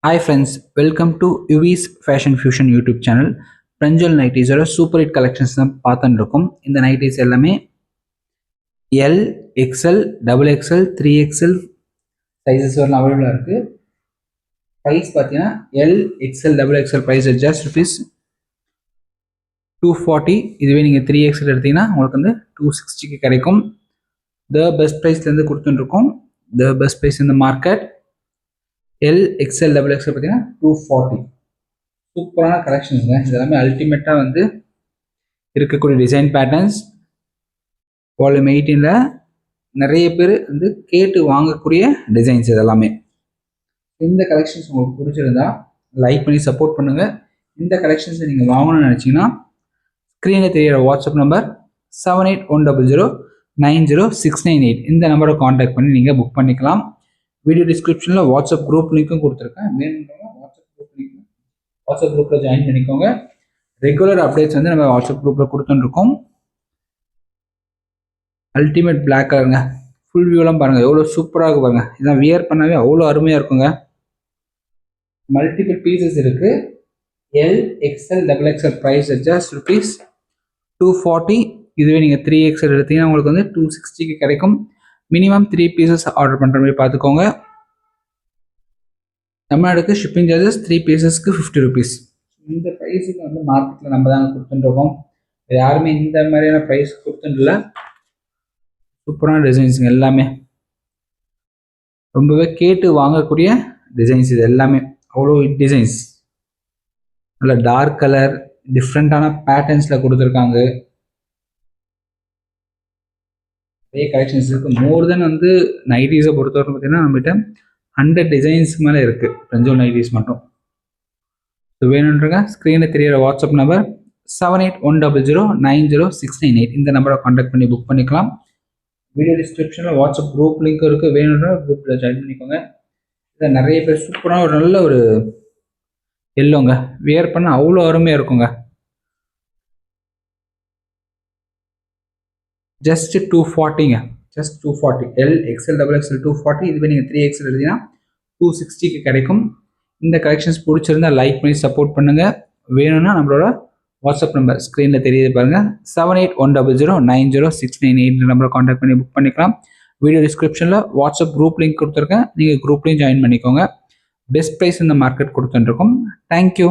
Hi friends, welcome to UV's Fashion Fusion YouTube channel. Pranjal Nighties or Super Hit Collections தான் பார்த்துட்டு இருக்கோம். இந்த nighties எல்லாமே L, XL, XXL, 3XL sizes வரலாம் அவைலபிளாக இருக்குது. ப்ரைஸ் பார்த்தீங்கன்னா L, XL, XXL price just rupees 240. இதுவே நீங்கள் 3XL எடுத்தீங்கன்னா உங்களுக்கு வந்து 260க்கு கிடைக்கும். த பெஸ்ட் ப்ரைஸ்லேருந்து கொடுத்துட்டுருக்கோம். த பெஸ்ட் ப்ரைஸ் இந்த மார்க்கெட். L, XL, XXL பார்த்தீங்கன்னா 240. சூப்பரான கலெக்ஷன்ஸுங்க. இதெல்லாமே அல்டிமேட்டாக வந்து இருக்கக்கூடிய டிசைன் பேட்டர்ன்ஸ். வால்யூம் 18ல் நிறைய பேர் வந்து கேட்டு வாங்கக்கூடிய டிசைன்ஸ் இதெல்லாமே. இந்த கலெக்ஷன்ஸ் உங்களுக்கு பிடிச்சிருந்தா லைக் பண்ணி சப்போர்ட் பண்ணுங்கள். இந்த கலெக்ஷன்ஸை நீங்கள் வாங்கணும்னு நினச்சிங்கன்னா ஸ்க்ரீனில் தெரியிற வாட்ஸ்அப் நம்பர் 7810090698 இந்த நம்பரை காண்டாக்ட் பண்ணி நீங்கள் புக் பண்ணிக்கலாம். வீடியோ டிஸ்கிரிப்ஷனில் வாட்ஸ்அப் குரூப் லிங்க்கும் கொடுத்துருக்கேன். வேணுன்றவங்க வாட்ஸ்அப் குரூப்பில் ஜாயின் பண்ணிக்கோங்க. ரெகுலர் அப்டேட்ஸ் வந்து நம்ம வாட்ஸ்அப் குரூப்பில் கொடுத்துட்டுருக்கோம். அல்டிமேட் பிளாக் கலருங்க. ஃபுல் வியூலாம் பாருங்கள் எவ்வளோ சூப்பராக இருக்கு பாருங்கள். இதான் வியர் பண்ணாவே அவ்வளோ அருமையாக இருக்குங்க. மல்டிபிள் பீசஸ் இருக்குது. L, XL, XXL price just rupees 240. இதுவே நீங்கள் 3XL எடுத்தீங்கன்னா உங்களுக்கு வந்து 260க்கு கிடைக்கும். மினிமம் 3 பீசஸ் ஆர்டர் பண்ணுற மாதிரி பார்த்துக்கோங்க. தமிழ்நாடுக்கு ஷிப்பிங் சார்ஜஸ் 3 பீசஸ்க்கு 50 ருபீஸ். இந்த ப்ரைஸுக்கு வந்து மார்க்கெட்டில் நம்ம தாங்க கொடுத்துட்டுருக்கோம். யாருமே இந்த மாதிரியான ப்ரைஸ் கொடுத்துட்டுல. சூப்பரான டிசைன்ஸுங்க எல்லாமே. ரொம்பவே கேட்டு வாங்கக்கூடிய டிசைன்ஸ் இது எல்லாமே. அவ்வளோ டிசைன்ஸ் நல்ல டார்க் கலர் டிஃப்ரெண்ட்டான பேட்டர்ன்ஸில் கொடுத்துருக்காங்க. நிறைய கலெக்ஷன்ஸ் இருக்குது. மோர் தென் வந்து நைட்டிஸை பொறுத்தவரை பார்த்தீங்கன்னா நம்மகிட்ட 100 டிசைன்ஸ்க்கு மேலே இருக்குது பிரஞ்சோல் நைட்டிஸ் மட்டும். ஸோ வேணுன்றங்க ஸ்க்ரீனில் தெரியிற வாட்ஸ்அப் நம்பர் 7810090698 இந்த நம்பரை காண்டாக்ட் பண்ணி புக் பண்ணிக்கலாம். வீடியோ டிஸ்கிரிப்ஷனில் வாட்ஸ்அப் குரூப் லிங்க் இருக்குது. வேணுன்ற குரூப்பில் ஜாயின் பண்ணிக்கோங்க. இதை நிறைய பேர் சூப்பரான ஒரு நல்ல ஒரு எல்லோங்க வியர் பண்ண அவ்வளோ அருமையாக இருக்குங்க. Just 240ங்க. Just 240. L, XL, XXL 240. இதுவே நீங்கள் 3XL எடுத்தீங்கன்னா 260க்கு கிடைக்கும். இந்த கலெக்ஷன்ஸ் பிடிச்சிருந்தா லைக் பண்ணி சப்போர்ட் பண்ணுங்கள். வேணும்னா நம்மளோட வாட்ஸ்அப் நம்பர் ஸ்க்ரீனில் தெரியுது பாருங்கள். 7810090698 நம்பரை காண்டாக்ட் பண்ணி புக் பண்ணிக்கலாம். வீடியோ டிஸ்கிரிப்ஷனில் வாட்ஸ்அப் குரூப் லிங்க் கொடுத்துருக்கேன். நீங்கள் குரூப்லேயும் ஜாயின் பண்ணிக்கோங்க. பெஸ்ட் ப்ரைஸ் இந்த மார்க்கெட் கொடுத்துட்டுருக்கோம். தேங்க்யூ.